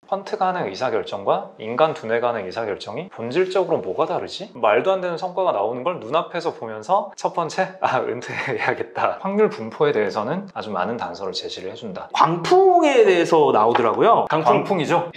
펀트가 하는 의사결정과 인간 두뇌가 하는 의사결정이 본질적으로 뭐가 다르지? 말도 안 되는 성과가 나오는 걸 눈앞에서 보면서 첫 번째, 은퇴해야겠다. 확률 분포에 대해서는 아주 많은 단서를 제시를 해준다. 광풍에 대해서 나오더라고요. 광풍이죠?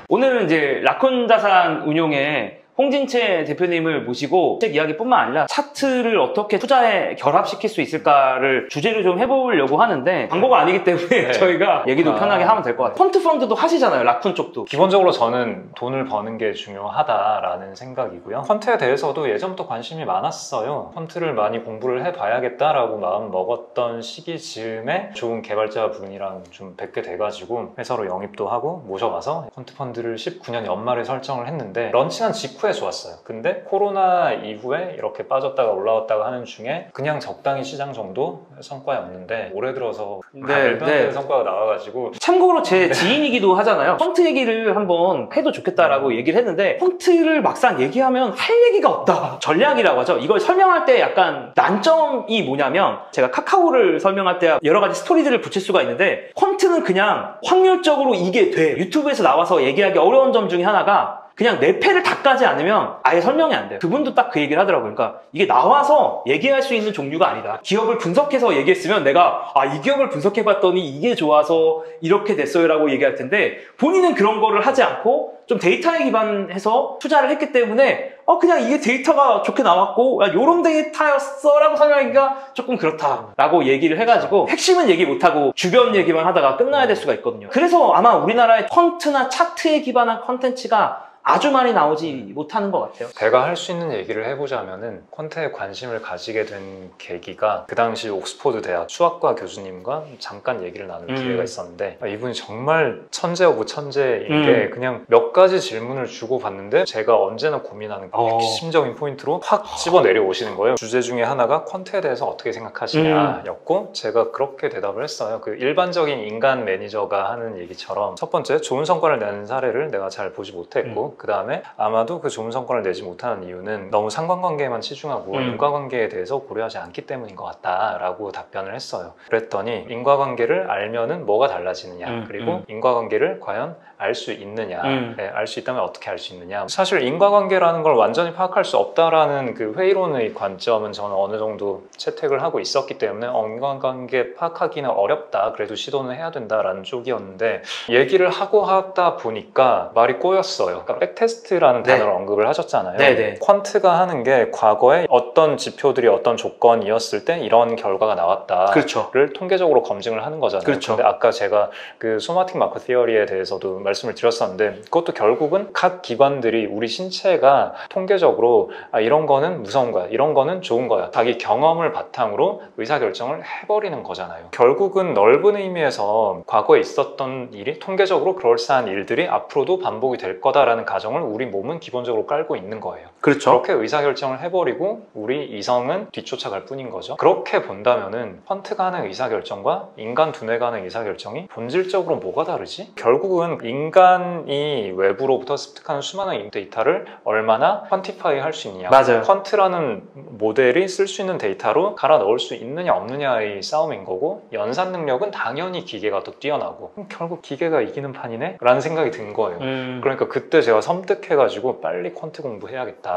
오늘은 이제 라쿤 자산 운용의 홍진채 대표님을 모시고 책 이야기뿐만 아니라 차트를 어떻게 투자에 결합시킬 수 있을까를 주제로 좀 해보려고 하는데 광고가 아니기 때문에 네. 저희가 얘기도 편하게 하면 될 것 같아요. 펀드도 하시잖아요. 라쿤 쪽도. 기본적으로 저는 돈을 버는 게 중요하다라는 생각이고요. 펀트에 대해서도 예전부터 관심이 많았어요. 펀트를 많이 공부를 해봐야겠다라고 마음 먹었던 시기 즈음에 좋은 개발자 분이랑 좀 뵙게 돼가지고 회사로 영입도 하고 모셔가서 펀드를 19년 연말에 설정을 했는데 런칭한 직후에 좋았어요. 근데 코로나 이후에 이렇게 빠졌다가 올라왔다가 하는 중에 그냥 적당히 시장 정도 성과였는데 올해 들어서 말도 안 되는 성과가 나와가지고. 참고로 제 지인이기도 하잖아요. 펀트 얘기를 한번 해도 좋겠다라고 얘기를 했는데 펀트를 막상 얘기하면 할 얘기가 없다. 전략이라고 하죠. 이걸 설명할 때 약간 난점이 뭐냐면 제가 카카오를 설명할 때 여러 가지 스토리들을 붙일 수가 있는데 펀트는 그냥 확률적으로 이게 돼. 유튜브에서 나와서 얘기하기 어려운 점 중에 하나가 그냥 내 패를 다 까지 않으면 아예 설명이 안 돼요. 그분도 딱 그 얘기를 하더라고요. 그러니까 이게 나와서 얘기할 수 있는 종류가 아니다. 기업을 분석해서 얘기했으면 내가 이 기업을 분석해봤더니 이게 좋아서 이렇게 됐어요 라고 얘기할 텐데 본인은 그런 거를 하지 않고 좀 데이터에 기반해서 투자를 했기 때문에 그냥 이게 데이터가 좋게 나왔고 요런 데이터였어 라고 설명하기가 조금 그렇다 라고 얘기를 해가지고 핵심은 얘기 못하고 주변 얘기만 하다가 끝나야 될 수가 있거든요. 그래서 아마 우리나라의 펀트나 차트에 기반한 컨텐츠가 아주 많이 나오지 못하는 것 같아요. 제가 할 수 있는 얘기를 해보자면은 펀트에 관심을 가지게 된 계기가 그 당시 옥스퍼드 대학 수학과 교수님과 잠깐 얘기를 나눌 기회가 있었는데 이분이 정말 천재 오브 천재인 게 그냥 몇 가지 질문을 주고 받는데 제가 언제나 고민하는 핵심적인 포인트로 확 집어 내려오시는 거예요. 주제 중에 하나가 펀트에 대해서 어떻게 생각하시냐였고 제가 그렇게 대답을 했어요. 그 일반적인 인간 매니저가 하는 얘기처럼 첫 번째, 좋은 성과를 낸 사례를 내가 잘 보지 못했고 그 다음에 아마도 그 좋은 성과를 내지 못하는 이유는 너무 상관관계에만 치중하고 인과관계에 대해서 고려하지 않기 때문인 것 같다라고 답변을 했어요. 그랬더니 인과관계를 알면은 뭐가 달라지느냐 그리고 인과관계를 과연 알 수 있느냐 알 수 있다면 어떻게 알 수 있느냐. 사실 인과관계라는 걸 완전히 파악할 수 없다라는 그 회의론의 관점은 저는 어느 정도 채택을 하고 있었기 때문에 인과관계 파악하기는 어렵다, 그래도 시도는 해야 된다라는 쪽이었는데 얘기를 하고 하다 보니까 말이 꼬였어요. 그러니까 백테스트라는 단어를 언급을 하셨잖아요. 퀀트가 하는 게 과거에 어떤 지표들이 어떤 조건이었을 때 이런 결과가 나왔다를 통계적으로 검증을 하는 거잖아요. 근데 아까 제가 그 소마틱 마커 티어리에 대해서도 말씀을 드렸었는데 그것도 결국은 각 기관들이 우리 신체가 통계적으로 이런 거는 무서운 거야, 이런 거는 좋은 거야, 자기 경험을 바탕으로 의사결정을 해버리는 거잖아요. 결국은 넓은 의미에서 과거에 있었던 일이 통계적으로 그럴싸한 일들이 앞으로도 반복이 될 거다라는 가정을 우리 몸은 기본적으로 깔고 있는 거예요. 그렇게 의사결정을 해버리고 우리 이성은 뒤쫓아갈 뿐인 거죠. 그렇게 본다면은 펀트가 하는 의사결정과 인간 두뇌가 하는 의사결정이 본질적으로 뭐가 다르지? 결국은 인간이 외부로부터 습득하는 수많은 데이터를 얼마나 퀀티파이 할 수 있느냐. 퀀트라는 모델이 쓸 수 있는 데이터로 갈아 넣을 수 있느냐 없느냐의 싸움인 거고 연산 능력은 당연히 기계가 더 뛰어나고 결국 기계가 이기는 판이네? 라는 생각이 든 거예요. 그러니까 그때 제가 섬뜩해가지고 빨리 퀀트 공부해야겠다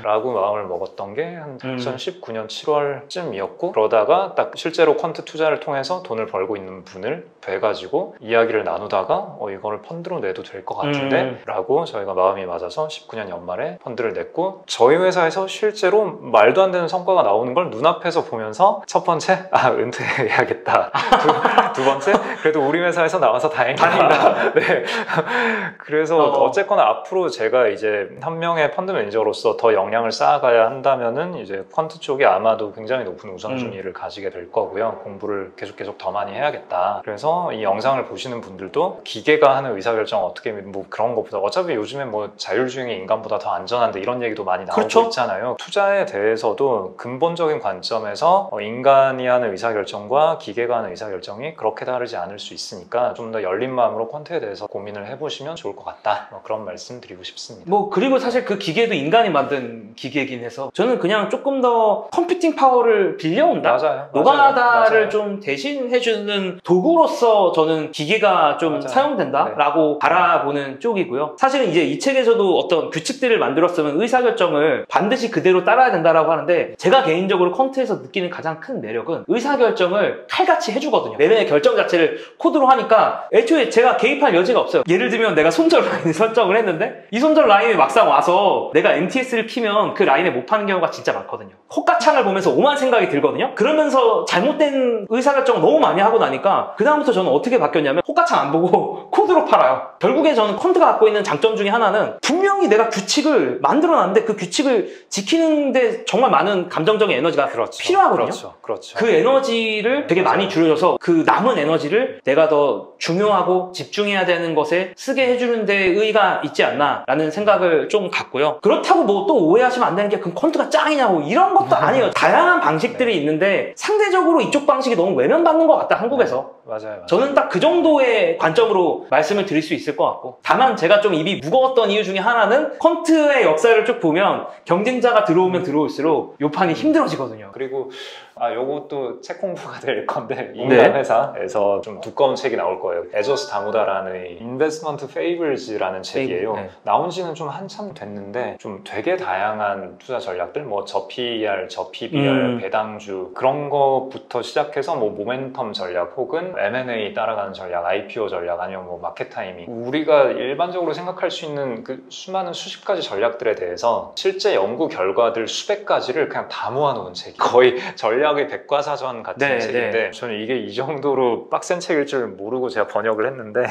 라고 마음을 먹었던 게 한 2019년 7월쯤이었고 그러다가 딱 실제로 퀀트 투자를 통해서 돈을 벌고 있는 분을 뵈가지고 이야기를 나누다가 이거를 펀드로 내도 될 것 같은데 라고 저희가 마음이 맞아서 19년 연말에 펀드를 냈고 저희 회사에서 실제로 말도 안 되는 성과가 나오는 걸 눈앞에서 보면서 첫 번째, 은퇴해야겠다. 두 번째, 그래도 우리 회사에서 나와서 다행이다. 네. 그래서 어쨌거나 앞으로 제가 이제 한 명의 펀드 매니저로서 더 역량을 쌓아가야 한다면은 이제 펀드 쪽이 아마도 굉장히 높은 우선순위를 가지게 될 거고요. 공부를 계속 더 많이 해야겠다. 그래서 이 영상을 보시는 분들도 기계가 하는 의사결정 어떻게 뭐 그런 것보다 어차피 요즘에 뭐 자율주행이 인간보다 더 안전한데 이런 얘기도 많이 나오고 있잖아요. 투자에 대해서도 근본적인 관점에서 인간이 하는 의사결정과 기계가 하는 의사결정이 그렇게 다르지 않을 수 있으니까 좀 더 열린 마음으로 펀트에 대해서 고민을 해보시면 좋을 것 같다. 그런 말씀 드리고 싶습니다. 그리고 사실 그 기계도 인간이 사람이 만든 기계이긴 해서 저는 그냥 조금 더 컴퓨팅 파워를 빌려온다? 맞아요. 노가다를 맞아요. 좀 대신해주는 도구로서 저는 기계가 좀 맞아요. 사용된다라고 바라보는 쪽이고요. 사실은 이제 이 책에서도 어떤 규칙들을 만들었으면 의사결정을 반드시 그대로 따라야 된다라고 하는데 제가 개인적으로 퀀트에서 느끼는 가장 큰 매력은 의사결정을 칼같이 해주거든요. 매매 결정 자체를 코드로 하니까 애초에 제가 개입할 여지가 없어요. 예를 들면 내가 손절 라인을 설정을 했는데 이 손절 라인이 막상 와서 내가 MTS를 키면 그 라인에 못 파는 경우가 진짜 많거든요. 호가창을 보면서 오만 생각이 들거든요. 그러면서 잘못된 의사결정을 너무 많이 하고 나니까 그다음부터 저는 어떻게 바뀌었냐면 호가창 안 보고 코드로 팔아요. 결국에 저는 퀀트가 갖고 있는 장점 중에 하나는 분명히 내가 규칙을 만들어놨는데 그 규칙을 지키는데 정말 많은 감정적인 에너지가 필요하거든요. 그렇죠. 그 에너지를 되게 많이 줄여줘서 그 남은 에너지를 내가 더 중요하고 집중해야 되는 것에 쓰게 해주는 데 의의가 있지 않나 라는 생각을 좀 갖고요. 그렇다고 뭐 또 오해하시면 안 되는 게 그럼 퀀트가 짱이냐고 이런 것도 아니에요. 다양한 방식들이 있는데 상대적으로 이쪽 방식이 너무 외면받는 것 같다, 한국에서. 맞아요. 저는 딱 그 정도의 관점으로 말씀을 드릴 수 있을 것 같고, 다만 제가 좀 입이 무거웠던 이유 중에 하나는 퀀트의 역사를 쭉 보면 경쟁자가 들어오면 들어올수록 요 판이 힘들어지거든요. 그리고 요것도 책 공부가 될 건데 인간 회사에서 좀 두꺼운 책이 나올 거예요. 에조스 다무다라는 인베스트먼트 페이블즈라는 책이에요. 나온 지는 좀 한참 됐는데 좀 되게 다양한 투자 전략들, 뭐 저PER, 저PBR, 배당주 그런 거부터 시작해서 뭐 모멘텀 전략 혹은 M&A 따라가는 전략, IPO 전략 아니면 뭐 마켓 타이밍, 우리가 일반적으로 생각할 수 있는 그 수많은 수십 가지 전략들에 대해서 실제 연구 결과들 수백 가지를 그냥 다 모아놓은 책이 거의 전략의 백과사전 같은 책인데 저는 이게 이 정도로 빡센 책일 줄 모르고 제가 번역을 했는데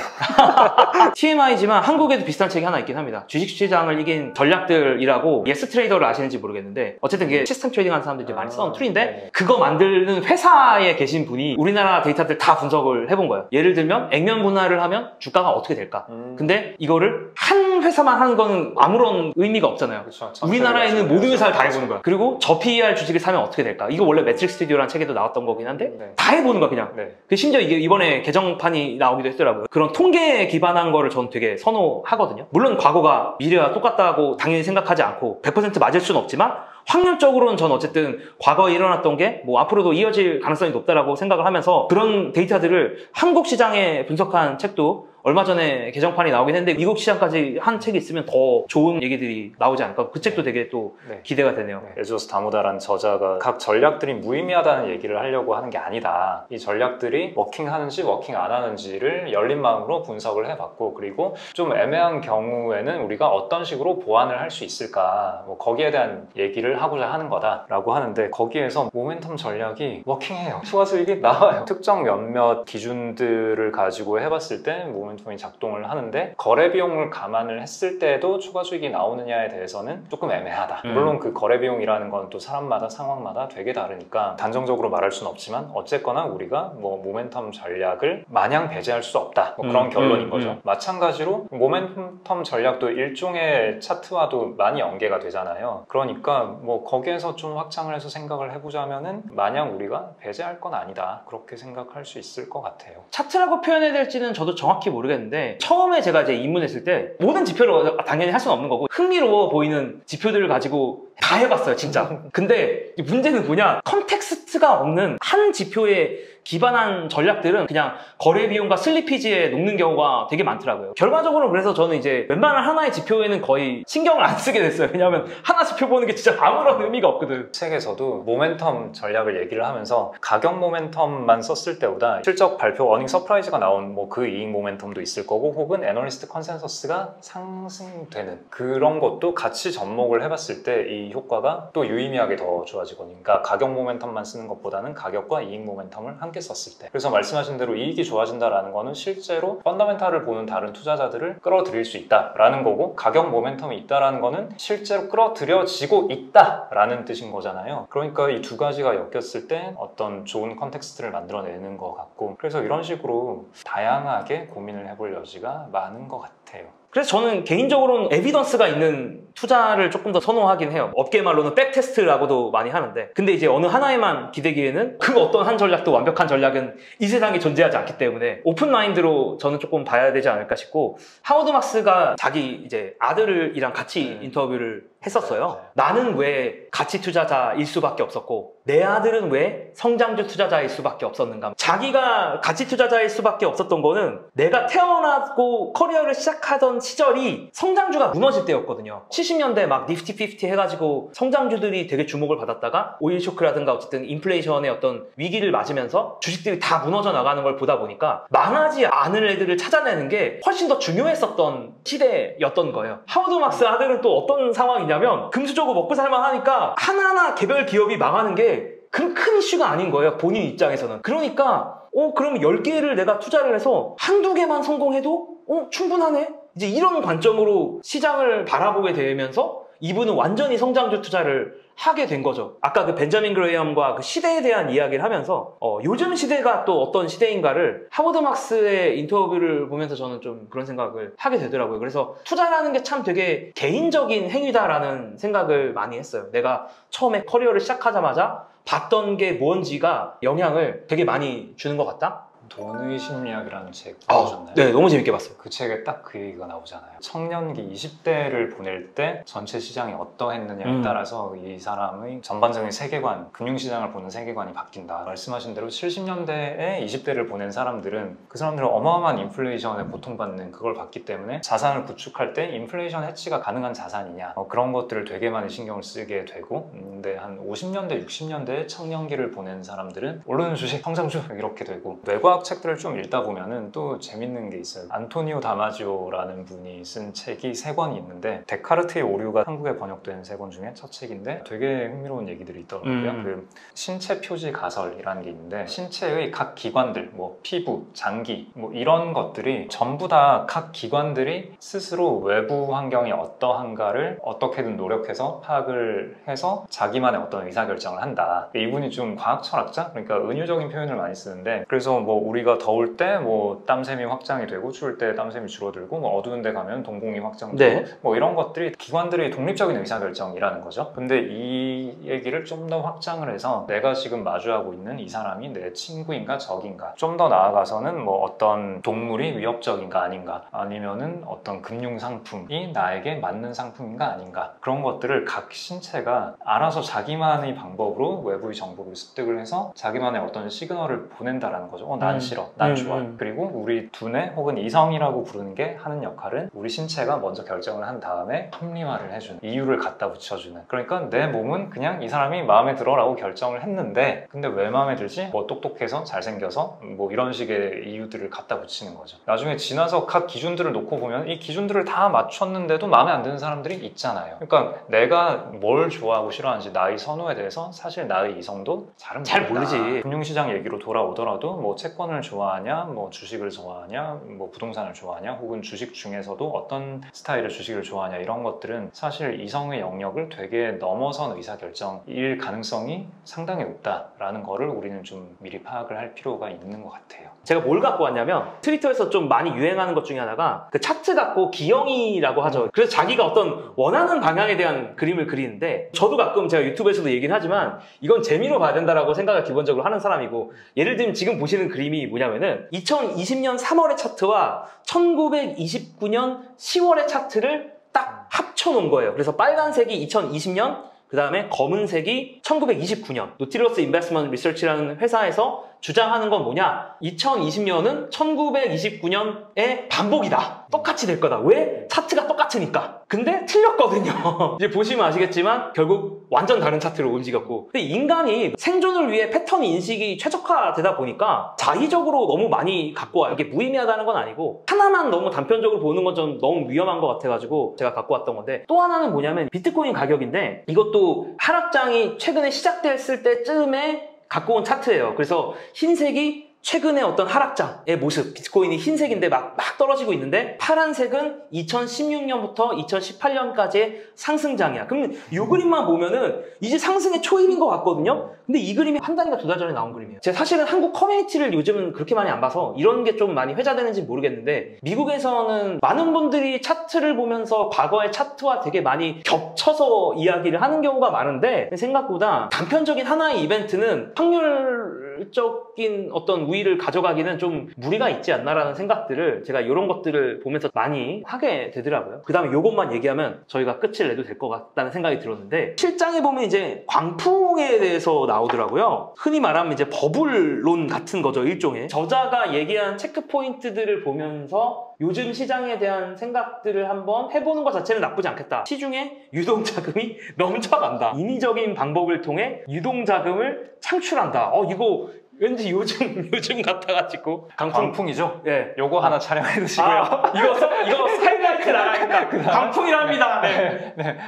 TMI지만 한국에도 비슷한 책이 하나 있긴 합니다. 주식시장을 이긴 전략들이라고, 예스 트레이더를 아시는지 모르겠는데 어쨌든 그게 시스템 트레이딩 하는 사람들이 많이 써놓은 툴인데 그거 만드는 회사에 계신 분이 우리나라 데이터들 다 분석을 해본 거예요. 예를 들면 액면 분할을 하면 주가가 어떻게 될까? 근데 이거를 한 회사만 하는 거는 아무런 의미가 없잖아요. 그렇죠. 우리나라에 있는 모든 회사를 다 해보는 거야. 그리고 저PER 주식을 사면 어떻게 될까? 이거 원래 매트릭 스튜디오라는 책에도 나왔던 거긴 한데 다 해보는 거야 그냥. 심지어 이게 이번에 개정판이 나오기도 했더라고요. 그런 통계에 기반한 거를 저는 되게 선호하거든요. 물론 과거가 미래와 똑같다고 당연히 생각하지 않고 100% 맞을 수는 없지만 확률적으로는 전 어쨌든 과거에 일어났던 게 뭐 앞으로도 이어질 가능성이 높다라고 생각을 하면서 그런 데이터들을 한국 시장에 분석한 책도 얼마 전에 개정판이 나오긴 했는데 미국 시장까지 한 책이 있으면 더 좋은 얘기들이 나오지 않을까. 그 책도 되게 또 기대가 되네요. 에조스 다무다라는 저자가 각 전략들이 무의미하다는 얘기를 하려고 하는 게 아니다. 이 전략들이 워킹하는지 워킹 안 하는지를 열린 마음으로 분석을 해봤고, 그리고 좀 애매한 경우에는 우리가 어떤 식으로 보완을 할 수 있을까, 뭐 거기에 대한 얘기를 하고자 하는 거다라고 하는데, 거기에서 모멘텀 전략이 워킹해요. 추가 수익이 나와요. 특정 몇몇 기준들을 가지고 해봤을 때 모멘텀이 작동을 하는데 거래 비용을 감안을 했을 때도 추가 수익이 나오느냐에 대해서는 조금 애매하다. 물론 그 거래 비용이라는 건 또 사람마다 상황마다 되게 다르니까 단정적으로 말할 수는 없지만 어쨌거나 우리가 뭐 모멘텀 전략을 마냥 배제할 수 없다. 뭐 그런 결론인 거죠. 마찬가지로 모멘텀 전략도 일종의 차트와도 많이 연계가 되잖아요. 그러니까 뭐 거기에서 좀 확장을 해서 생각을 해보자면은 마냥 우리가 배제할 건 아니다. 그렇게 생각할 수 있을 것 같아요. 차트라고 표현해야 될지는 저도 정확히 모르겠는데, 처음에 제가 이제 입문했을 때 모든 지표를 당연히 할 수는 없는 거고 흥미로워 보이는 지표들을 가지고 다 해봤어요 진짜. 근데 문제는 뭐냐, 컨텍스트가 없는 한 지표에 기반한 전략들은 그냥 거래 비용과 슬리피지에 녹는 경우가 되게 많더라고요. 결과적으로 그래서 저는 이제 웬만한 하나의 지표에는 거의 신경을 안 쓰게 됐어요. 왜냐하면 하나 지표 보는 게 진짜 아무런 의미가 없거든. 책에서도 모멘텀 전략을 얘기를 하면서 가격 모멘텀만 썼을 때보다 실적 발표 어닝 서프라이즈가 나온 뭐 그 이익 모멘텀도 있을 거고, 혹은 애널리스트 컨센서스가 상승되는 그런 것도 같이 접목을 해봤을 때 이 효과가 또 유의미하게 더 좋아지거든요. 그러니까 가격 모멘텀만 쓰는 것보다는 가격과 이익 모멘텀을 함께 썼을 때. 그래서 말씀하신 대로 이익이 좋아진다라는 거는 실제로 펀더멘탈을 보는 다른 투자자들을 끌어들일 수 있다라는 거고, 가격 모멘텀이 있다라는 거는 실제로 끌어들여지고 있다라는 뜻인 거잖아요. 그러니까 이 두 가지가 엮였을 때 어떤 좋은 컨텍스트를 만들어내는 것 같고, 그래서 이런 식으로 다양하게 고민을 해볼 여지가 많은 것 같아요. 그래서 저는 개인적으로는 에비던스가 있는 투자를 조금 더 선호하긴 해요. 업계 말로는 백테스트라고도 많이 하는데, 근데 이제 어느 하나에만 기대기에는 그 어떤 한 전략도 완벽한 전략은 이 세상에 존재하지 않기 때문에 오픈 마인드로 저는 조금 봐야 되지 않을까 싶고, 하워드 막스가 자기 이제 아들이랑 같이 인터뷰를 했었어요. 맞아요. 나는 왜 가치 투자자일 수밖에 없었고 내 아들은 왜 성장주 투자자일 수밖에 없었는가. 자기가 가치 투자자일 수밖에 없었던 거는 내가 태어나고 커리어를 시작하던 시절이 성장주가 무너질 때였거든요. 70년대 막 니프티 50 해가지고 성장주들이 되게 주목을 받았다가 오일 쇼크라든가 어쨌든 인플레이션의 어떤 위기를 맞으면서 주식들이 다 무너져 나가는 걸 보다 보니까 망하지 않은 애들을 찾아내는 게 훨씬 더 중요했었던 시대였던 거예요. 하워드 막스 아들은 또 어떤 상황이냐면 금수저고 먹고 살만 하니까 하나하나 개별 기업이 망하는 게 큰 이슈가 아닌 거예요. 본인 입장에서는. 그러니까 그럼 10개를 내가 투자를 해서 한두 개만 성공해도 충분하네? 이제 이런 관점으로 시장을 바라보게 되면서 이분은 완전히 성장주 투자를 하게 된 거죠. 아까 그 벤자민 그레이엄과 그 시대에 대한 이야기를 하면서 요즘 시대가 또 어떤 시대인가를 하워드 막스의 인터뷰를 보면서 저는 좀 그런 생각을 하게 되더라고요. 그래서 투자라는 게 참 되게 개인적인 행위다라는 생각을 많이 했어요. 내가 처음에 커리어를 시작하자마자 봤던 게 뭔지가 영향을 되게 많이 주는 것 같다? 돈의 심리학이라는 책 보셨나요? 네, 너무 재밌게 봤어요. 그 책에 딱 그 얘기가 나오잖아요. 청년기 20대를 보낼 때 전체 시장이 어떠했느냐에 따라서 이 사람의 전반적인 세계관, 금융시장을 보는 세계관이 바뀐다. 말씀하신 대로 70년대에 20대를 보낸 사람들은 그 사람들은 어마어마한 인플레이션에 고통받는 그걸 봤기 때문에 자산을 구축할 때 인플레이션 해치가 가능한 자산이냐 그런 것들을 되게 많이 신경을 쓰게 되고 근데 한 50년대, 60년대에 청년기를 보낸 사람들은 원로는 주식, 성장주 이렇게 되고 외과학 책들을 좀 읽다 보면은 또 재밌는 게 있어요. 안토니오 다마지오라는 분이 쓴 책이 3권이 있는데 데카르트의 오류가 한국에 번역된 3권 중에 첫 책인데 되게 흥미로운 얘기들이 있더라고요. 그 신체 표지 가설이라는 게 있는데 신체의 각 기관들, 뭐 피부, 장기 뭐 이런 것들이 전부 다 각 기관들이 스스로 외부 환경이 어떠한가를 어떻게든 노력해서 파악을 해서 자기만의 어떤 의사결정을 한다. 이분이 좀 과학 철학자? 그러니까 은유적인 표현을 많이 쓰는데 그래서 뭐 우리가 더울 때 뭐 땀샘이 확장이 되고 추울 때 땀샘이 줄어들고 뭐 어두운 데 가면 동공이 확장되고 뭐 이런 것들이 기관들의 독립적인 의사결정이라는 거죠. 근데 이 얘기를 좀 더 확장을 해서 내가 지금 마주하고 있는 이 사람이 내 친구인가 적인가 좀 더 나아가서는 뭐 어떤 동물이 위협적인가 아닌가 아니면은 어떤 금융상품이 나에게 맞는 상품인가 아닌가 그런 것들을 각 신체가 알아서 자기만의 방법으로 외부의 정보를 습득을 해서 자기만의 어떤 시그널을 보낸다라는 거죠. 난 싫어, 난 좋아. 그리고 우리 두뇌 혹은 이성이라고 부르는 게 하는 역할은 우리 신체가 먼저 결정을 한 다음에 합리화를 해주는 이유를 갖다 붙여주는 그러니까 내 몸은 그냥 이 사람이 마음에 들어라고 결정을 했는데 근데 왜 마음에 들지? 뭐 똑똑해서 잘생겨서 뭐 이런 식의 이유들을 갖다 붙이는 거죠. 나중에 지나서 각 기준들을 놓고 보면 이 기준들을 다 맞췄는데도 마음에 안 드는 사람들이 있잖아요. 그러니까 내가 뭘 좋아하고 싫어하는지 나의 선호에 대해서 사실 나의 이성도 잘 모르지. 금융시장 얘기로 돌아오더라도 뭐 채권을 좋아하냐 뭐 주식을 좋아하냐 뭐 부동산을 좋아하냐 혹은 주식 중에서도 어떤 스타일의 주식을 좋아하냐 이런 것들은 사실 이성의 영역을 되게 넘어선 의사결정일 가능성이 상당히 높다라는 거를 우리는 좀 미리 파악을 할 필요가 있는 것 같아요. 제가 뭘 갖고 왔냐면 트위터에서 좀 많이 유행하는 것 중에 하나가 그 차트 갖고 기형이라고 하죠. 그래서 자기가 어떤 원하는 방향에 대한 그림을 그리는데 저도 가끔 제가 유튜브에서도 얘기는 하지만 이건 재미로 봐야 된다라고 생각을 기본적으로 하는 사람이고 예를 들면 지금 보시는 그림이 뭐냐면은 2020년 3월의 차트와 1929년 10월의 차트를 딱 합쳐놓은 거예요. 그래서 빨간색이 2020년 그 다음에 검은색이 1929년 노티러스 인베스트먼트 리서치라는 회사에서 주장하는 건 뭐냐 2020년은 1929년의 반복이다 똑같이 될 거다 왜? 차트가 똑같으니까 근데 틀렸거든요. 이제 보시면 아시겠지만 결국 완전 다른 차트로 움직였고 근데 인간이 생존을 위해 패턴 인식이 최적화되다 보니까 자의적으로 너무 많이 갖고 와요. 이게 무의미하다는 건 아니고 하나만 너무 단편적으로 보는 건 좀 너무 위험한 것 같아가지고 제가 갖고 왔던 건데 또 하나는 뭐냐면 비트코인 가격인데 이것도 하락장이 최근에 시작됐을 때쯤에 갖고 온 차트예요. 그래서 흰색이 최근에 어떤 하락장의 모습 비트코인이 흰색인데 막 떨어지고 있는데 파란색은 2016년부터 2018년까지의 상승장이야. 그럼 이 그림만 보면은 이제 상승의 초입인 것 같거든요. 근데 이 그림이 한 달인가 2달 전에 나온 그림이에요. 제가 사실은 한국 커뮤니티를 요즘은 그렇게 많이 안 봐서 이런 게 좀 많이 회자되는지 모르겠는데 미국에서는 많은 분들이 차트를 보면서 과거의 차트와 되게 많이 겹쳐서 이야기를 하는 경우가 많은데 생각보다 단편적인 하나의 이벤트는 확률 결적인 어떤 우위를 가져가기는 좀 무리가 있지 않나라는 생각들을 제가 이런 것들을 보면서 많이 하게 되더라고요. 그 다음에 이것만 얘기하면 저희가 끝을 내도 될 것 같다는 생각이 들었는데, 실장에 보면 이제 광풍에 대해서 나오더라고요. 흔히 말하면 이제 버블론 같은 거죠, 일종의. 저자가 얘기한 체크 포인트들을 보면서 요즘 시장에 대한 생각들을 한번 해보는 것 자체는 나쁘지 않겠다. 시중에 유동자금이 넘쳐간다. 인위적인 방법을 통해 유동자금을 창출한다. 이거 왠지 요즘 같아가지고. 광풍이죠? 네. 요거 하나 촬영해 두시고요. 이거 하이라이트 나가겠다. 광풍이랍니다. 네. 네.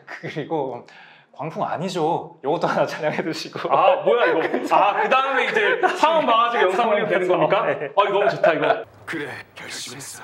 그리고 광풍 아니죠. 요것도 하나 촬영해 두시고. 뭐야 이거. 그 다음에 이제 상황 봐가지고 영상 올리면 되는 겁니까? 네. 이거 너무 좋다 이거. 그래, 결심했어.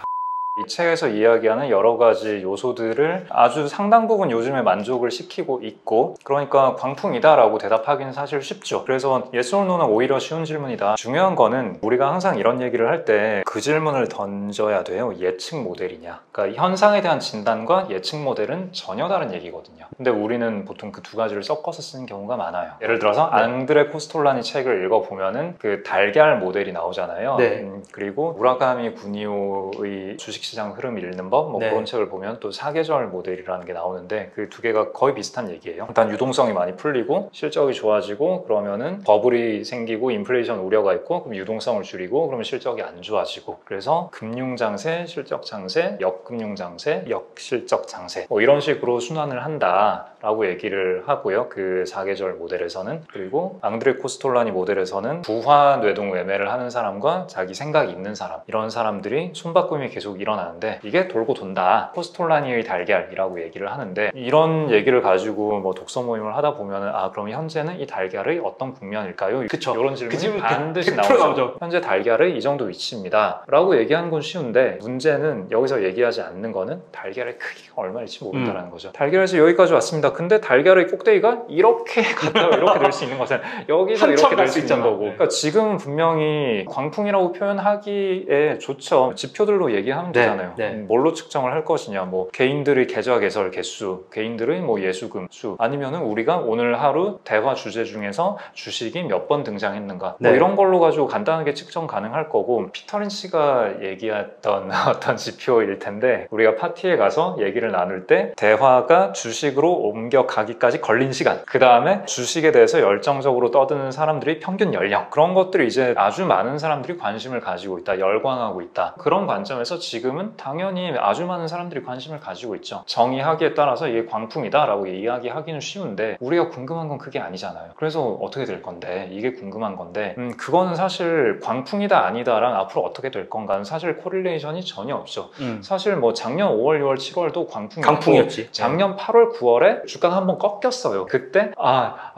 이 책에서 이야기하는 여러 가지 요소들을 아주 상당 부분 요즘에 만족을 시키고 있고, 그러니까 광풍이다라고 대답하기는 사실 쉽죠. 그래서 yes or no는 오히려 쉬운 질문이다. 중요한 거는 우리가 항상 이런 얘기를 할 때 그 질문을 던져야 돼요. 예측 모델이냐. 그러니까 현상에 대한 진단과 예측 모델은 전혀 다른 얘기거든요. 근데 우리는 보통 그 두 가지를 섞어서 쓰는 경우가 많아요. 예를 들어서 앙드레 코스톨라니 책을 읽어보면은 그 달걀 모델이 나오잖아요. 네. 그리고 무라카미 구니오의 주식시장 흐름 읽는 법, 네. 그런 책을 보면 또 사계절 모델이라는 게 나오는데 그 두 개가 거의 비슷한 얘기예요. 일단 유동성이 많이 풀리고 실적이 좋아지고 그러면은 버블이 생기고 인플레이션 우려가 있고, 그럼 유동성을 줄이고 그러면 실적이 안 좋아지고, 그래서 금융장세, 실적장세, 역금융장세, 역실적장세 이런 식으로 순환을 한다라고 얘기를 하고요. 그 사계절 모델에서는. 그리고 앙드레 코스톨라니 모델에서는 부화 뇌동 매매를 하는 사람과 자기 생각이 있는 사람, 이런 사람들이 손바꿈이 계속 일어나는데 이게 돌고 돈다. 코스톨라니의 달걀이라고 얘기를 하는데, 이런 얘기를 가지고 뭐 독서 모임을 하다 보면은 그럼 현재는 이 달걀의 어떤 국면일까요? 그쵸. 이런 질문이 질문 반드시 100% 나오죠. 나오죠. 현재 달걀의 이 정도 위치입니다 라고 얘기하는 건 쉬운데, 문제는 여기서 얘기하지 않는 거는 달걀의 크기가 얼마일지 모른다는 거죠. 달걀에서 여기까지 왔습니다. 근데 달걀의 꼭대기가 이렇게 갔다가 이렇게 될 수 있는 것은 여기서 이렇게 될 수 있는 거고. 그러니까 지금은 분명히 광풍이라고 표현하기에 좋죠. 지표들로 얘기하면 되잖아요. 네. 뭘로 측정을 할 것이냐, 뭐 개인들의 계좌 개설 개수, 개인들의 뭐 예수금 수, 아니면은 우리가 오늘 하루 대화 주제 중에서 주식이 몇 번 등장했는가, 네. 뭐 이런 걸로 가지고 간단하게 측정 가능할 거고, 피터 린치가 얘기했던 어떤 지표일 텐데, 우리가 파티에 가서 얘기를 나눌 때 대화가 주식으로 옮겨가기까지 걸린 시간, 그 다음에 주식에 대해서 열정적으로 떠드는 사람들이 평균 연령, 그런 것들이 이제 아주 많은 사람들이 관심을 가지고 있다, 열광하고 있다. 그런 관점에서 지금은 당연히 아주 많은 사람들이 관심을 가지고 있죠. 정의하기에 따라서 이게 광풍이다 라고 이야기하기는 쉬운데, 우리가 궁금한 건 그게 아니잖아요. 그래서 어떻게 될 건데, 이게 궁금한 건데, 그거는 사실 광풍이다 아니다랑 앞으로 어떻게 될 건가는 사실 코릴레이션이 전혀 없죠. 사실 뭐 작년 5월, 6월, 7월도 광풍이었지. 작년 8월, 9월에 주가가 한번 꺾였어요. 그때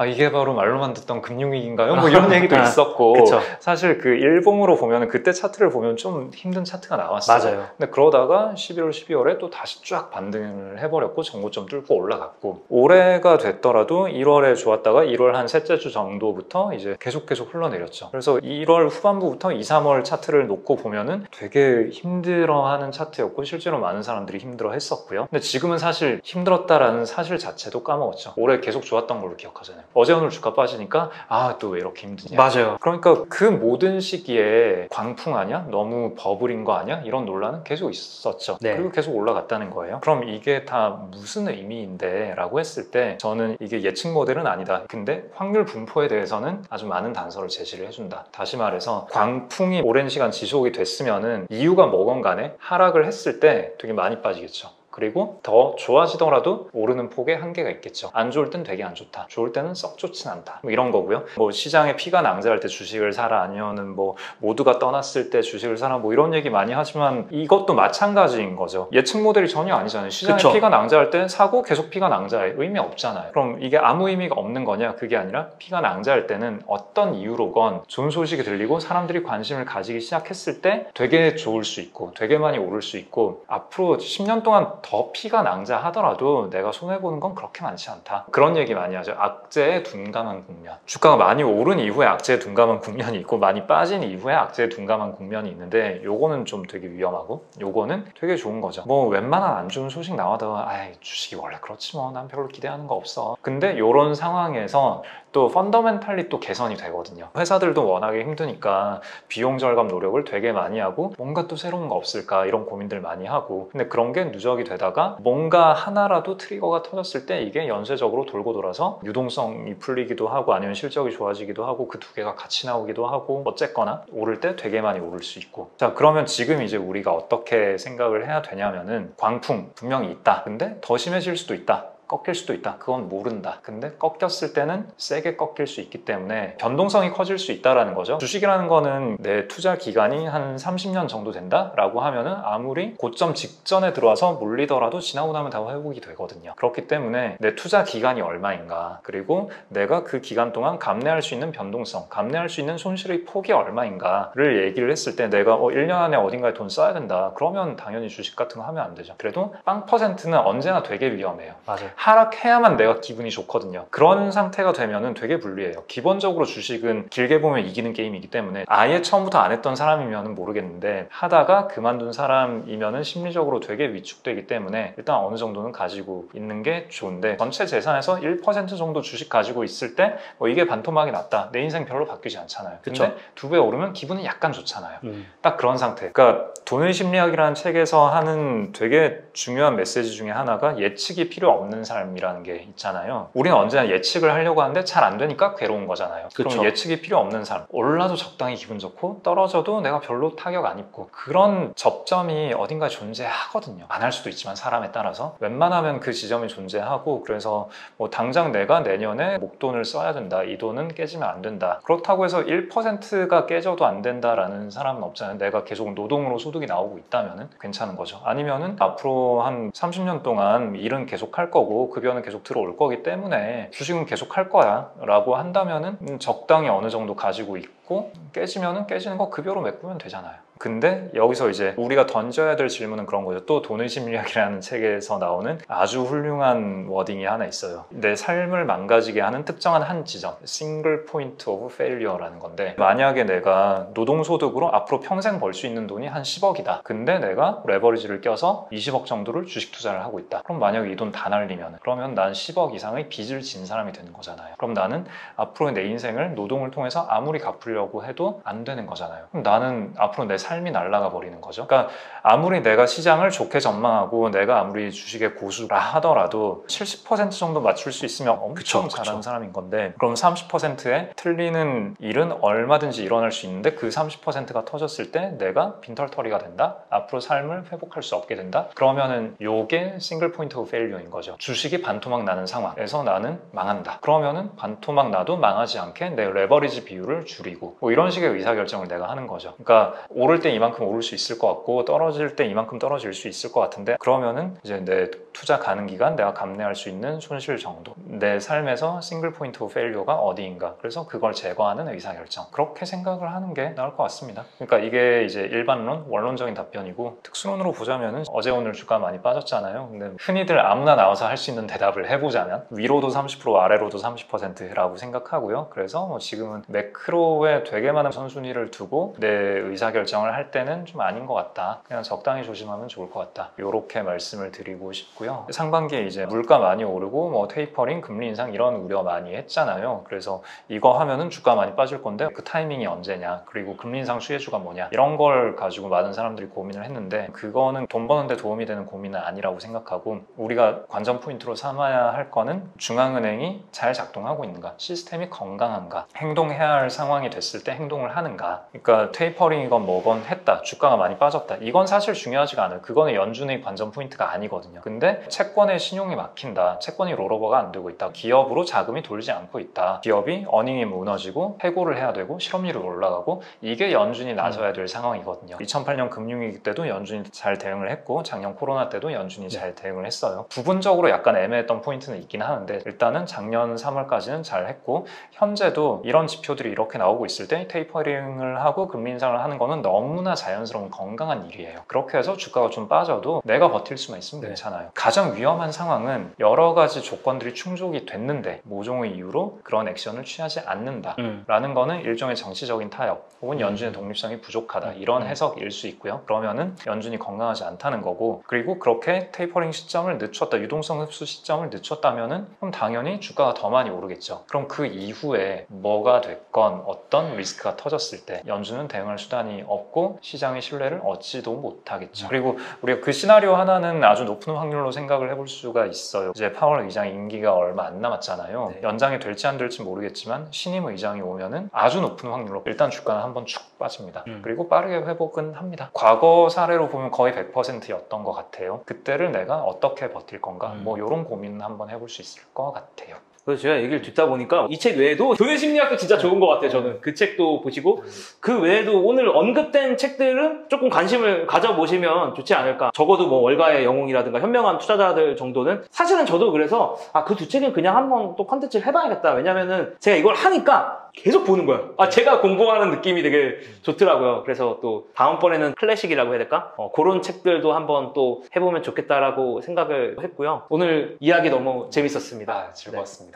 이게 바로 말로만 듣던 금융위기인가요? 뭐 이런 얘기도 있었고, 그쵸. 사실 그 일봉으로 보면 그때 차트를 보면 좀 힘든 차트가 나왔어요. 맞아요. 근데 그러다가 11월, 12월에 또 다시 쫙 반등을 해버렸고 정고점 뚫고 올라갔고, 올해가 됐더라도 1월에 좋았다가 1월 한 셋째 주 정도부터 이제 계속 흘러내렸죠. 그래서 1월 후반부부터 2, 3월 차트를 놓고 보면은 되게 힘들어하는 차트였고, 실제로 많은 사람들이 힘들어했었고요. 근데 지금은 사실 힘들었다라는 사실 자체도 까먹었죠. 올해 계속 좋았던 걸로 기억하잖아요. 어제 오늘 주가 빠지니까 또 왜 이렇게 힘드냐. 맞아요. 그러니까 그 모든 시기에 광풍 아니야? 너무 버블인 거 아니야? 이런 논란은 계속 있었죠. 네. 그리고 계속 올라갔다는 거예요. 그럼 이게 다 무슨 의미인데? 라고 했을 때 저는 이게 예측 모델은 아니다. 근데 확률 분포에 대해서는 아주 많은 단서를 제시를 해준다. 다시 말해서 광풍이 오랜 시간 지속이 됐으면은 이유가 뭐건 간에 하락을 했을 때 되게 많이 빠지겠죠. 그리고 더 좋아지더라도 오르는 폭에 한계가 있겠죠. 안 좋을 땐 되게 안 좋다, 좋을 때는 썩 좋진 않다, 뭐 이런 거고요. 뭐 시장에 피가 낭자할 때 주식을 사라, 아니면은 뭐 모두가 떠났을 때 주식을 사라, 뭐 이런 얘기 많이 하지만 이것도 마찬가지인 거죠. 예측 모델이 전혀 아니잖아요. 시장에 그쵸. 피가 낭자할 때 사고 계속 피가 낭자해, 의미 없잖아요. 그럼 이게 아무 의미가 없는 거냐? 그게 아니라 피가 낭자할 때는 어떤 이유로건 좋은 소식이 들리고 사람들이 관심을 가지기 시작했을 때 되게 좋을 수 있고 되게 많이 오를 수 있고, 앞으로 10년 동안 더 피가 낭자하더라도 내가 손해보는 건 그렇게 많지 않다. 그런 얘기 많이 하죠. 악재에 둔감한 국면. 주가가 많이 오른 이후에 악재에 둔감한 국면이 있고 많이 빠진 이후에 악재에 둔감한 국면이 있는데 요거는 좀 되게 위험하고 요거는 되게 좋은 거죠. 뭐 웬만한 안 좋은 소식 나와도 아이 주식이 원래 그렇지 뭐 난 별로 기대하는 거 없어. 근데 요런 상황에서 또 펀더멘탈리 또 개선이 되거든요. 회사들도 워낙에 힘드니까 비용 절감 노력을 되게 많이 하고 뭔가 또 새로운 거 없을까 이런 고민들 많이 하고 근데 그런 게 누적이 되다가 뭔가 하나라도 트리거가 터졌을 때 이게 연쇄적으로 돌고 돌아서 유동성이 풀리기도 하고 아니면 실적이 좋아지기도 하고 그 두 개가 같이 나오기도 하고 어쨌거나 오를 때 되게 많이 오를 수 있고 자 그러면 지금 이제 우리가 어떻게 생각을 해야 되냐면은 광풍 분명히 있다. 근데 더 심해질 수도 있다. 꺾일 수도 있다. 그건 모른다. 근데 꺾였을 때는 세게 꺾일 수 있기 때문에 변동성이 커질 수 있다는 거죠. 주식이라는 거는 내 투자 기간이 한 30년 정도 된다라고 하면은 아무리 고점 직전에 들어와서 물리더라도 지나고 나면 다 회복이 되거든요. 그렇기 때문에 내 투자 기간이 얼마인가 그리고 내가 그 기간 동안 감내할 수 있는 변동성, 감내할 수 있는 손실의 폭이 얼마인가를 얘기를 했을 때 내가 1년 안에 어딘가에 돈 써야 된다. 그러면 당연히 주식 같은 거 하면 안 되죠. 그래도 빵 퍼센트는 언제나 되게 위험해요. 맞아요. 하락해야만 내가 기분이 좋거든요. 그런 상태가 되면은 되게 불리해요. 기본적으로 주식은 길게 보면 이기는 게임이기 때문에 아예 처음부터 안 했던 사람이면 모르겠는데 하다가 그만둔 사람이면은 심리적으로 되게 위축되기 때문에 일단 어느 정도는 가지고 있는 게 좋은데 전체 재산에서 1% 정도 주식 가지고 있을 때 이게 반토막이 났다. 내 인생 별로 바뀌지 않잖아요. 근데 두 배 오르면 기분이 약간 좋잖아요. 딱 그런 상태. 그러니까 돈의 심리학이라는 책에서 하는 되게 중요한 메시지 중에 하나가 예측이 필요 없는 삶이라는 게 있잖아요. 우리는 언제나 예측을 하려고 하는데 잘 안 되니까 괴로운 거잖아요. 그럼 예측이 필요 없는 삶. 올라도 적당히 기분 좋고 떨어져도 내가 별로 타격 안 입고 그런 접점이 어딘가에 존재하거든요. 안 할 수도 있지만 사람에 따라서 웬만하면 그 지점이 존재하고 그래서 뭐 당장 내가 내년에 목돈을 써야 된다. 이 돈은 깨지면 안 된다. 그렇다고 해서 1%가 깨져도 안 된다라는 사람은 없잖아요. 내가 계속 노동으로 소득이 나오고 있다면 괜찮은 거죠. 아니면은 앞으로 한 30년 동안 일은 계속 할 거고 급여는 계속 들어올 거기 때문에 주식은 계속 할 거야 라고 한다면은 적당히 어느 정도 가지고 있고 깨지면은 깨지는 거 급여로 메꾸면 되잖아요. 근데 여기서 이제 우리가 던져야 될 질문은 그런 거죠. 또 돈의 심리학이라는 책에서 나오는 아주 훌륭한 워딩이 하나 있어요. 내 삶을 망가지게 하는 특정한 한 지점, single point of failure라는 건데 만약에 내가 노동소득으로 앞으로 평생 벌 수 있는 돈이 한 10억이다. 근데 내가 레버리지를 껴서 20억 정도를 주식 투자를 하고 있다. 그럼 만약에 이 돈 다 날리면 그러면 난 10억 이상의 빚을 진 사람이 되는 거잖아요. 그럼 나는 앞으로 내 인생을 노동을 통해서 아무리 갚으려고 해도 안 되는 거잖아요. 그럼 나는 앞으로 내 삶이 날아가 버리는 거죠. 그러니까 아무리 내가 시장을 좋게 전망하고 내가 아무리 주식의 고수라 하더라도 70% 정도 맞출 수 있으면 엄청 잘하는 사람인 건데 그럼 30%에 틀리는 일은 얼마든지 일어날 수 있는데 그 30%가 터졌을 때 내가 빈털터리가 된다? 앞으로 삶을 회복할 수 없게 된다? 그러면은 요게 싱글 포인트 오브 페일리어인 거죠. 주식이 반토막 나는 상황에서 나는 망한다. 그러면은 반토막 나도 망하지 않게 내 레버리지 비율을 줄이고 뭐 이런 식의 의사결정을 내가 하는 거죠. 그러니까 오를 때 이만큼 오를 수 있을 것 같고 떨어질 때 이만큼 떨어질 수 있을 것 같은데 그러면은 이제 내 투자 가능 기간 내가 감내할 수 있는 손실 정도 내 삶에서 싱글 포인트 오브 페일리어가 어디인가 그래서 그걸 제거하는 의사결정 그렇게 생각을 하는 게 나을 것 같습니다. 그러니까 이게 이제 일반론 원론적인 답변이고 특수론으로 보자면은 어제 오늘 주가 많이 빠졌잖아요. 근데 흔히들 아무나 나와서 할 수 있는 대답을 해보자면 위로도 30% 아래로도 30%라고 생각하고요. 그래서 뭐 지금은 매크로에 되게 많은 선순위를 두고 내 의사결정을 할 때는 좀 아닌 것 같다. 그냥 적당히 조심하면 좋을 것 같다. 이렇게 말씀을 드리고 싶고요. 상반기에 이제 물가 많이 오르고 뭐 테이퍼링, 금리 인상 이런 우려 많이 했잖아요. 그래서 이거 하면은 주가 많이 빠질 건데 그 타이밍이 언제냐 그리고 금리 인상 수혜주가 뭐냐 이런 걸 가지고 많은 사람들이 고민을 했는데 그거는 돈 버는데 도움이 되는 고민은 아니라고 생각하고 우리가 관전 포인트로 삼아야 할 거는 중앙은행이 잘 작동하고 있는가 시스템이 건강한가 행동해야 할 상황이 됐을 때 행동을 하는가 그러니까 테이퍼링이건 뭐건 했다 주가가 많이 빠졌다 이건 사실 중요하지가 않아요. 그거는 연준의 관전 포인트가 아니거든요. 근데 채권의 신용이 막힌다 채권이 롤오버가 안 되고 있다 기업으로 자금이 돌지 않고 있다 기업이 어닝이 무너지고 해고를 해야 되고 실업률이 올라가고 이게 연준이 나서야 될 상황이거든요. 2008년 금융위기 때도 연준이 잘 대응을 했고 작년 코로나 때도 연준이 잘 대응을 했어요. 부분적으로 약간 애매했던 포인트는 있긴 하는데 일단은 작년 3월까지는 잘 했고 현재도 이런 지표들이 이렇게 나오고 있을 때 테이퍼링을 하고 금리 인상을 하는 거는 너무나 자연스러운 건강한 일이에요. 그렇게 해서 주가가 좀 빠져도 내가 버틸 수만 있으면 괜찮아요. 가장 위험한 상황은 여러 가지 조건들이 충족이 됐는데 모종의 이유로 그런 액션을 취하지 않는다라는 거는 일종의 정치적인 타협 혹은 연준의 독립성이 부족하다 이런 해석일 수 있고요. 그러면은 연준이 건강하지 않다는 거고, 그리고 그렇게 테이퍼링 시점을 늦췄다, 유동성 흡수 시점을 늦췄다면은 그럼 당연히 주가가 더 많이 오르겠죠. 그럼 그 이후에 뭐가 됐건 어떤 리스크가 터졌을 때 연준은 대응할 수단이 없고 시장의 신뢰를 얻지도 못하겠죠. 그리고 우리가 그 시나리오 하나는 아주 높은 확률로 생각을 해볼 수가 있어요. 이제 파월 의장 임기가 얼마 안 남았잖아요. 네. 연장이 될지 안 될지 모르겠지만 신임 의장이 오면은 아주 높은 확률로 일단 주가는 한번 축 빠집니다. 그리고 빠르게 회복은 합니다. 과거 사례로 보면 거의 100%였던 것 같아요. 그때를 내가 어떻게 버틸 건가, 뭐 이런 고민은 한번 해볼 수 있을 것 같아요. 그래서 제가 얘기를 듣다 보니까 이 책 외에도 교내 심리학도 진짜 좋은 것 같아요. 저는 그 책도 보시고 그 외에도 오늘 언급된 책들은 조금 관심을 가져보시면 좋지 않을까. 적어도 뭐 월가의 영웅이라든가 현명한 투자자들 정도는, 사실은 저도 그래서 그 두 책은 그냥 한번 또 컨텐츠를 해봐야겠다. 왜냐면은 제가 이걸 하니까 계속 보는 거예요. 제가 공부하는 느낌이 되게 좋더라고요. 그래서 또 다음번에는 클래식이라고 해야 될까? 그런 책들도 한번 또 해보면 좋겠다라고 생각을 했고요. 오늘 이야기 너무 재밌었습니다. 즐거웠습니다.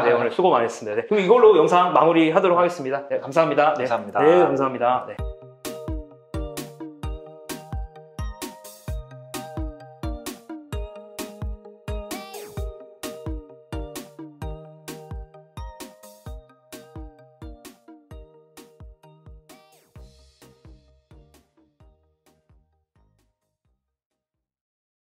네, 오늘 수고 많이 했습니다. 네. 그럼 이걸로 영상 마무리하도록 하겠습니다. 네, 감사합니다. 감사합니다. 네, 감사합니다. 네.